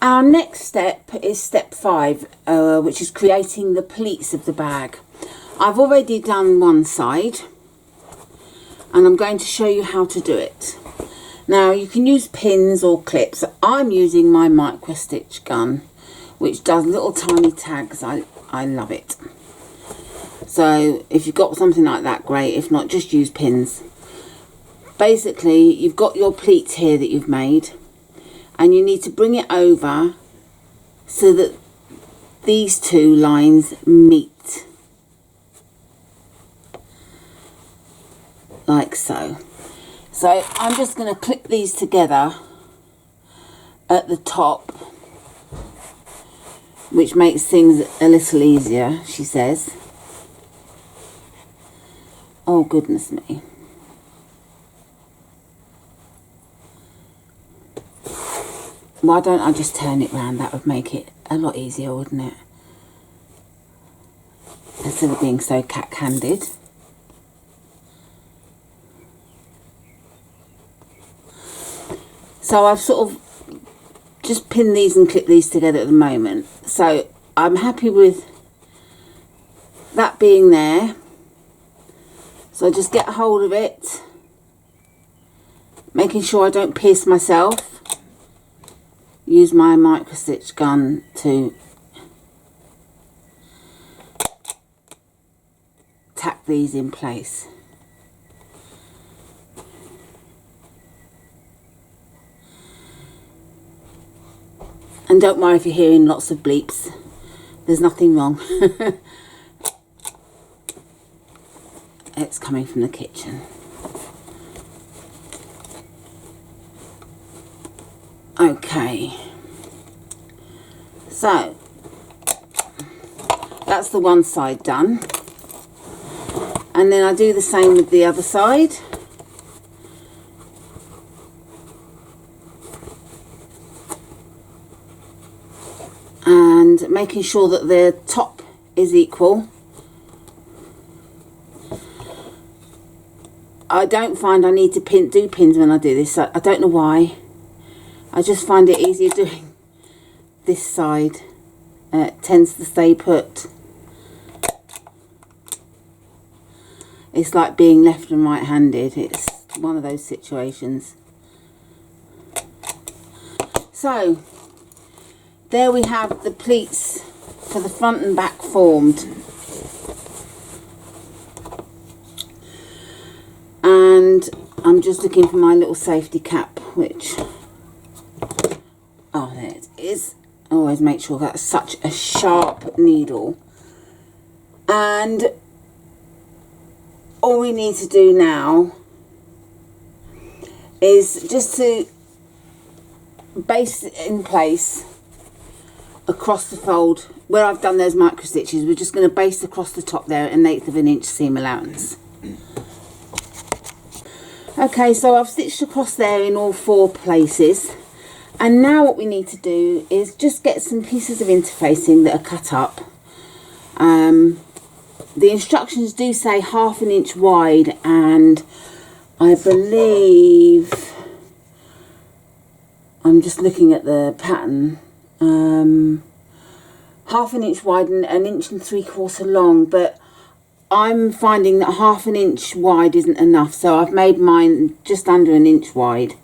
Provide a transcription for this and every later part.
Our next step is step 5, which is creating the pleats of the bag. I've already done one side, and I'm going to show you how to do it. Now, you can use pins or clips. I'm using my micro stitch gun, which does little tiny tags. I love it. So if you've got something like that, great. If not, just use pins. Basically, you've got your pleats here that you've made, and you need to bring it over so that these two lines meet, like so. So I'm just going to clip these together at the top, which makes things a little easier, she says. Oh, goodness me. Why don't I just turn it round? That would make it a lot easier, wouldn't it? Instead of being so cack-handed. So I've sort of just pinned these and clipped these together at the moment. So I'm happy with that being there. So I just get a hold of it, making sure I don't pierce myself. Use my micro stitch gun to tack these in place. And don't worry if you're hearing lots of bleeps, there's nothing wrong. It's coming from the kitchen. Okay, so that's the one side done, and then I do the same with the other side. And making sure that the top is equal. I don't find I need to do pins when I do this. I don't know why. I just find it easier doing this side. It tends to stay put. It's like being left and right handed. It's one of those situations. So there we have the pleats for the front and back formed. And I'm just looking for my little safety cap, which, oh, there it is. Always make sure that's such a sharp needle. And all we need to do now is just to baste it in place across the fold. Where I've done those micro stitches, we're just going to baste across the top there at 1/8 of an inch seam allowance. Okay, so I've stitched across there in all 4 places, and now what we need to do is just get some pieces of interfacing that are cut up. The instructions do say 1/2 inch wide, and I believe, I'm just looking at the pattern, 1/2 inch wide and 1 3/4 inch long, but I'm finding that 1/2 inch wide isn't enough, so I've made mine just under 1 inch wide.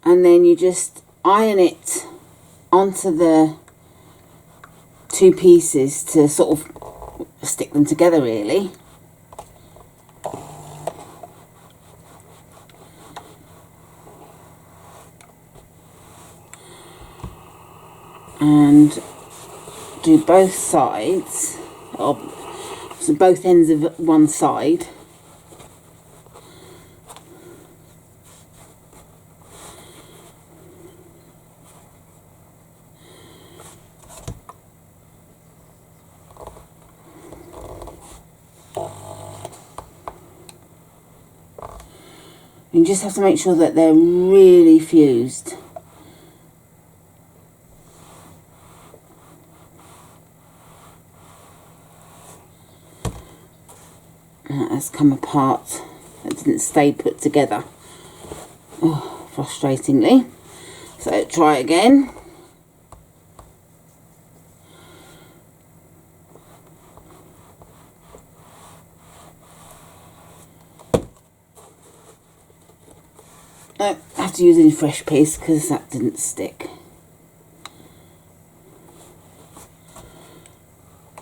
And then you just iron it onto the 2 pieces to sort of stick them together, really. And do both sides, so both ends of one side. You just have to make sure that they're really fused. That has come apart. It didn't stay put together. Oh, frustratingly. So try again. I have to use a fresh piece because that didn't stick.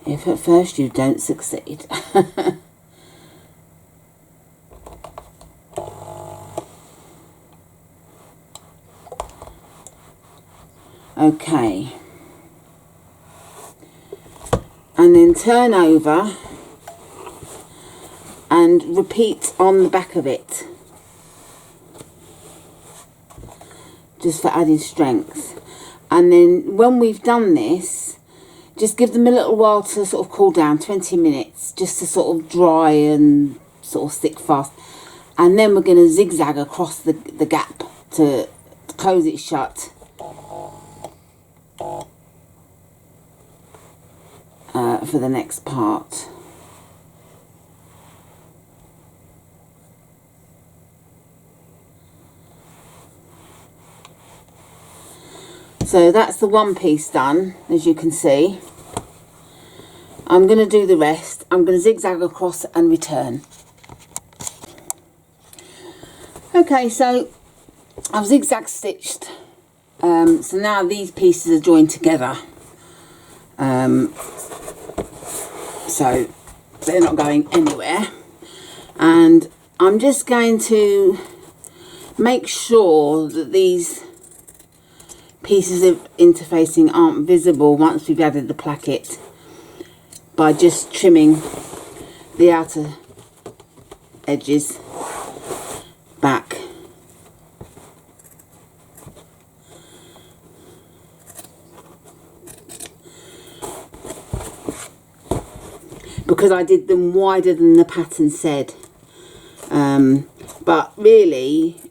If at first you don't succeed. Okay. And then turn over and repeat on the back of it. Just for added strength. And then when we've done this, just give them a little while to sort of cool down, 20 minutes, just to sort of dry and sort of stick fast. And then we're going to zigzag across the gap to close it shut. For the next part. So that's the one piece done, as you can see. I'm going to do the rest. I'm going to zigzag across and return. Okay, so I've zigzag stitched. So now these pieces are joined together. So they're not going anywhere. And I'm just going to make sure that these pieces of interfacing aren't visible once we've added the placket by just trimming the outer edges back. Because I did them wider than the pattern said. But really,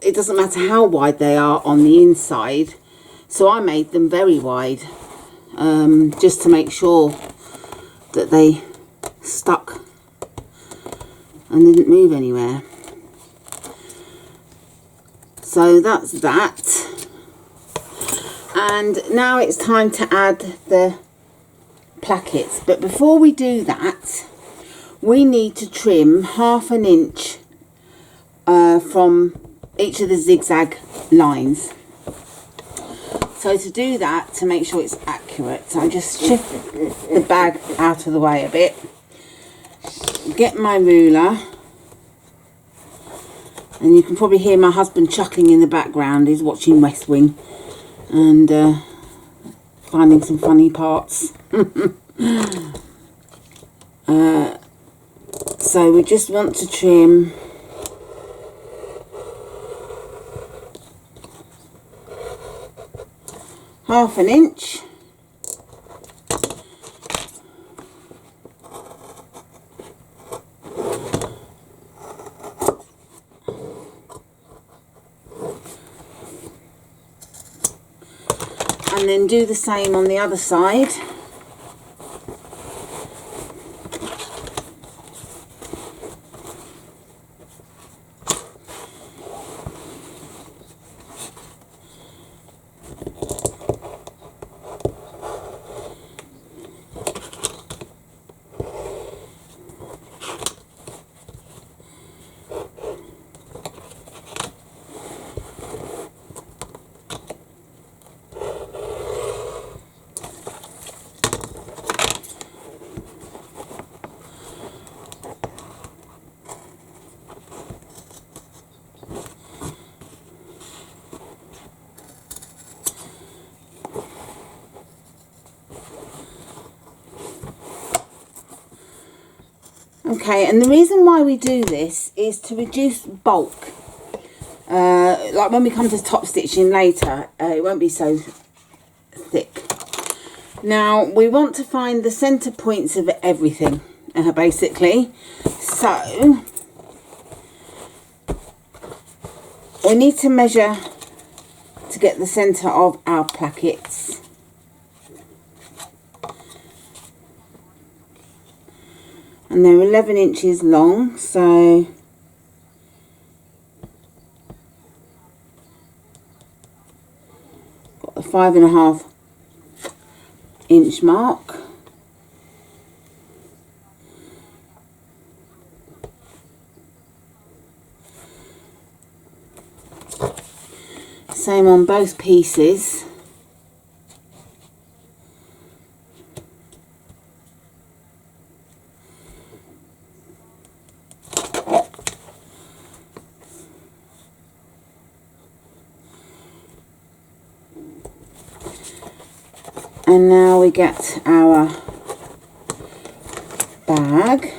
it doesn't matter how wide they are on the inside. So I made them very wide, just to make sure that they stuck and didn't move anywhere. So that's that. And now it's time to add the plackets. But before we do that, we need to trim 1/2 inch from each of the zigzag lines. So to do that, to make sure it's accurate, so I just shift the bag out of the way a bit, get my ruler, and you can probably hear my husband chuckling in the background. He's watching West Wing and finding some funny parts. So we just want to trim half an inch. And then do the same on the other side. Okay, and the reason why we do this is to reduce bulk. Like when we come to top stitching later, it won't be so thick. Now, we want to find the centre points of everything, basically. So, we need to measure to get the centre of our plackets. And they're 11 inches long, so the 5.5-inch mark. Same on both pieces. And now we get our bag.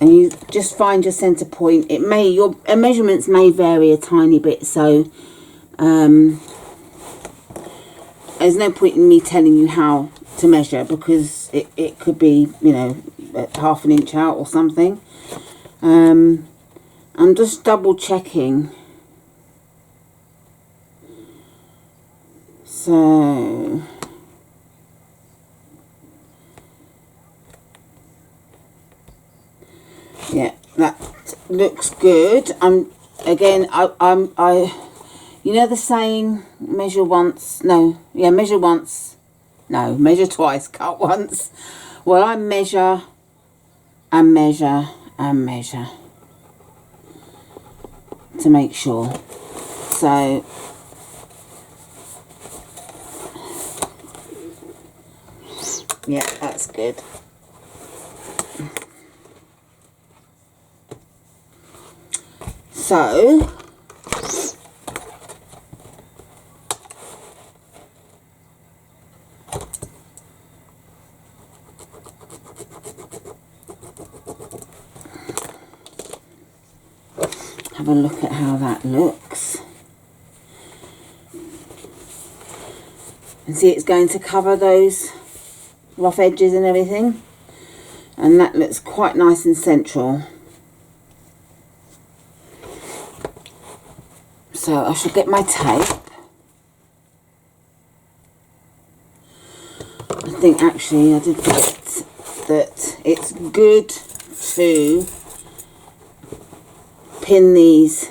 And you just find your center point. It may, your measurements may vary a tiny bit, so there's no point in me telling you how to measure, because it could be, you know, 1/2 inch out or something. I'm just double checking. So yeah, that looks good. You know the saying, measure once, measure once, measure twice, cut once. Well, I measure and measure and measure to make sure. So yeah, that's good. So have a look at how that looks. And see, it's going to cover those rough edges and everything. And that looks quite nice and central. So I should get my tape. I think actually I did forget that it's good to pin these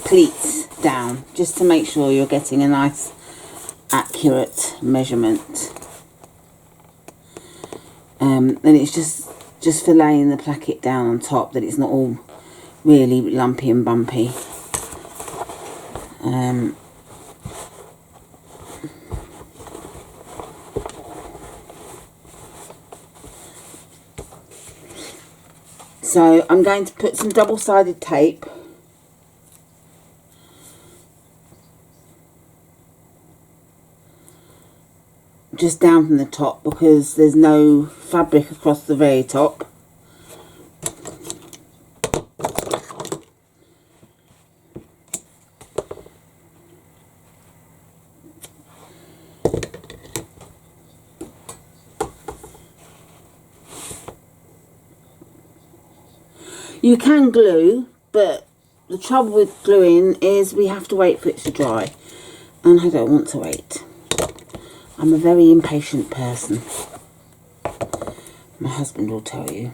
pleats down, just to make sure you're getting a nice accurate measurement. And it's just for laying the placket down on top, that it's not all really lumpy and bumpy. So I'm going to put some double-sided tape just down from the top, because there's no fabric across the very top. You can glue, but the trouble with gluing is we have to wait for it to dry, and I don't want to wait. I'm a very impatient person. My husband will tell you.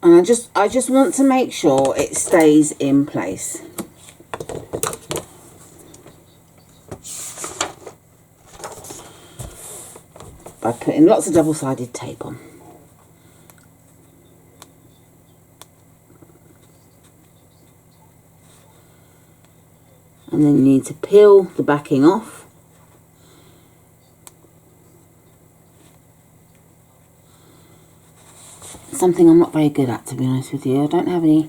And I just want to make sure it stays in place. By putting lots of double-sided tape on. And then you need to peel the backing off. Something I'm not very good at, to be honest with you. I don't have any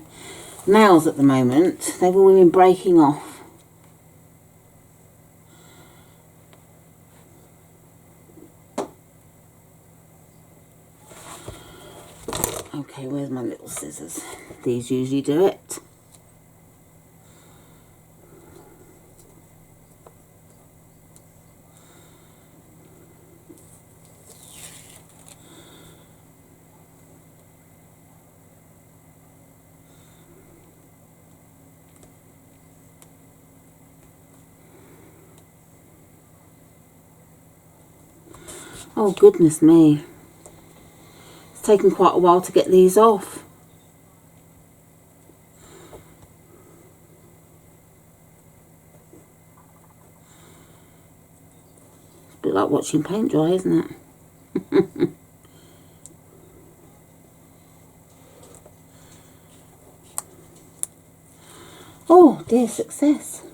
nails at the moment. They've all been breaking off. Okay, where's my little scissors? These usually do it. Oh, goodness me. It's taken quite a while to get these off. It's a bit like watching paint dry, isn't it? Oh, dear success.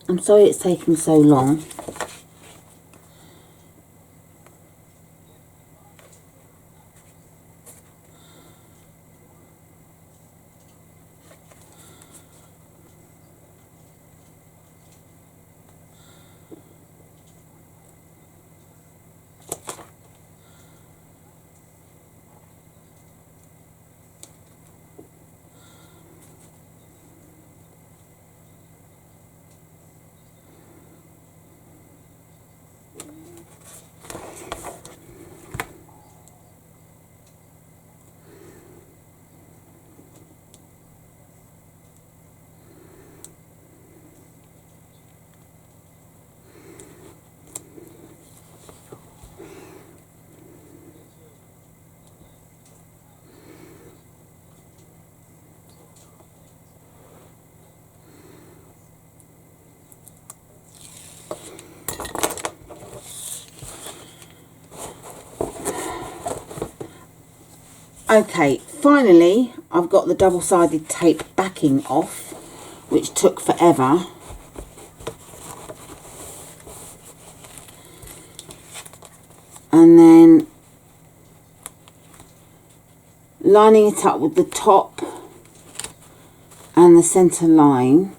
I'm sorry it's taking so long. Okay, finally I've got the double-sided tape backing off, which took forever. And then lining it up with the top and the centre line.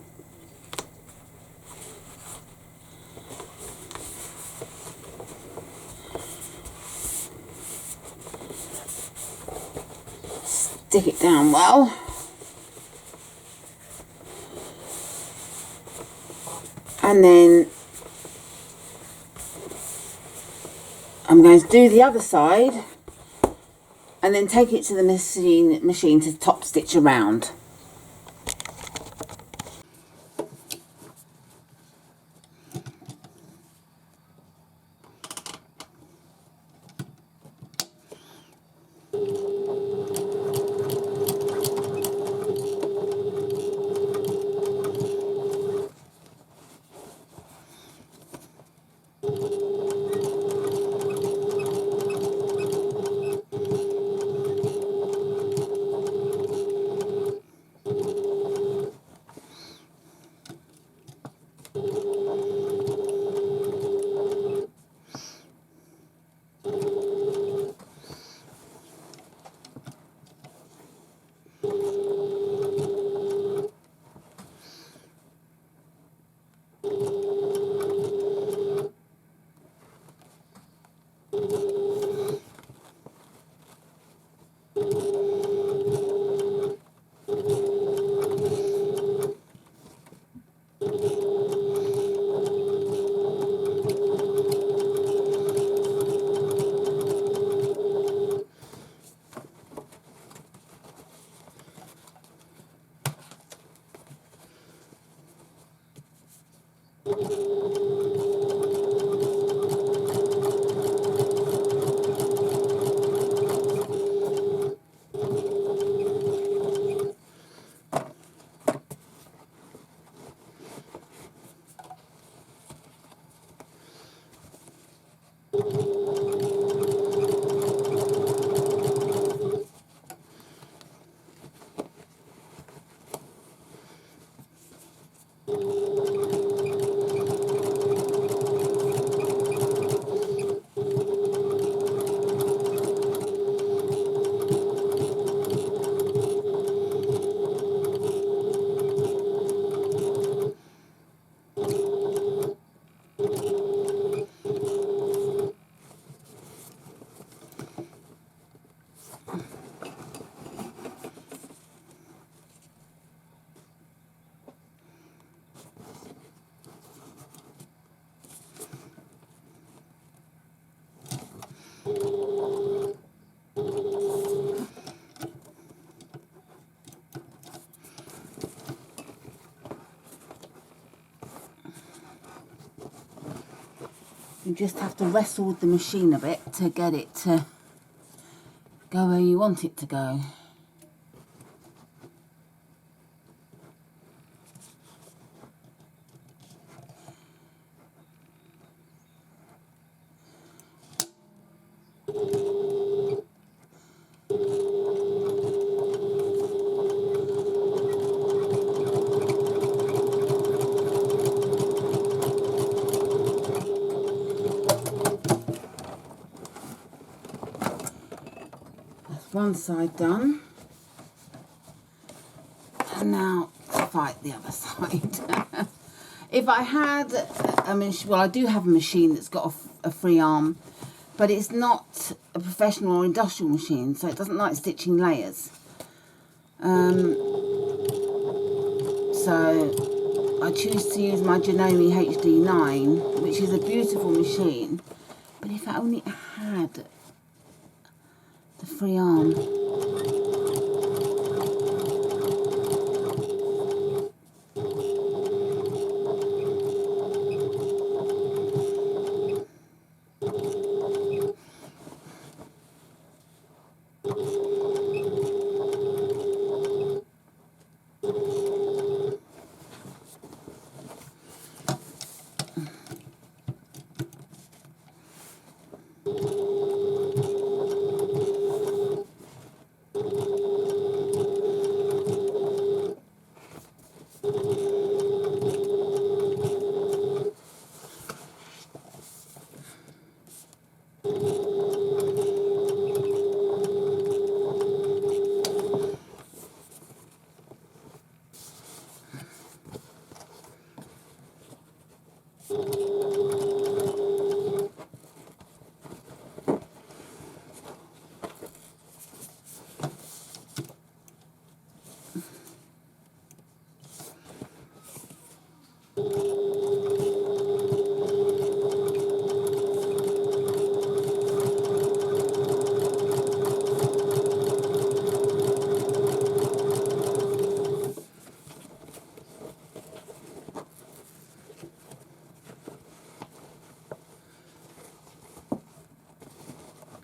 Stick it down well. And then I'm going to do the other side and then take it to the machine to top stitch around. You just have to wrestle with the machine a bit to get it to go where you want it to go. One side done, and now to fight the other side. If I had a machine, well, I do have a machine that's got a free arm, but it's not a professional or industrial machine, so it doesn't like stitching layers. So I choose to use my Janome HD9, which is a beautiful machine, but if I only had the free arm.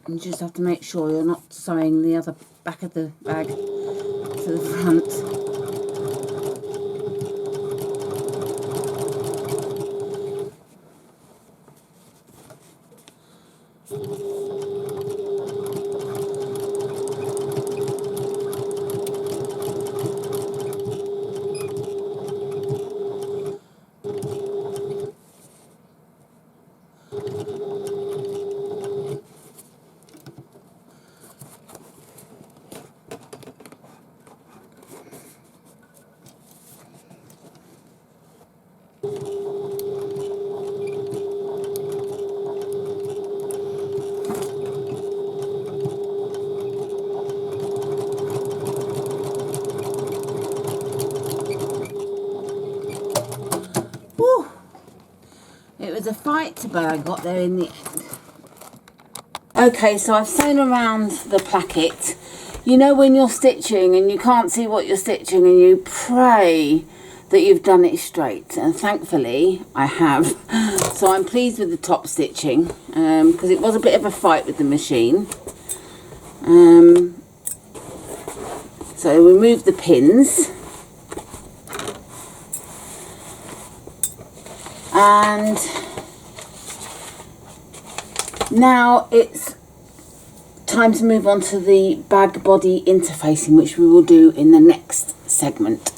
You just have to make sure you're not sewing the other back of the bag to the front. It was a fight, but I got there in the end. Okay, so I've sewn around the placket. You know when you're stitching and you can't see what you're stitching and you pray that you've done it straight, and thankfully I have. So I'm pleased with the top stitching because it was a bit of a fight with the machine. So remove the pins. And now it's time to move on to the bag body interfacing, which we will do in the next segment.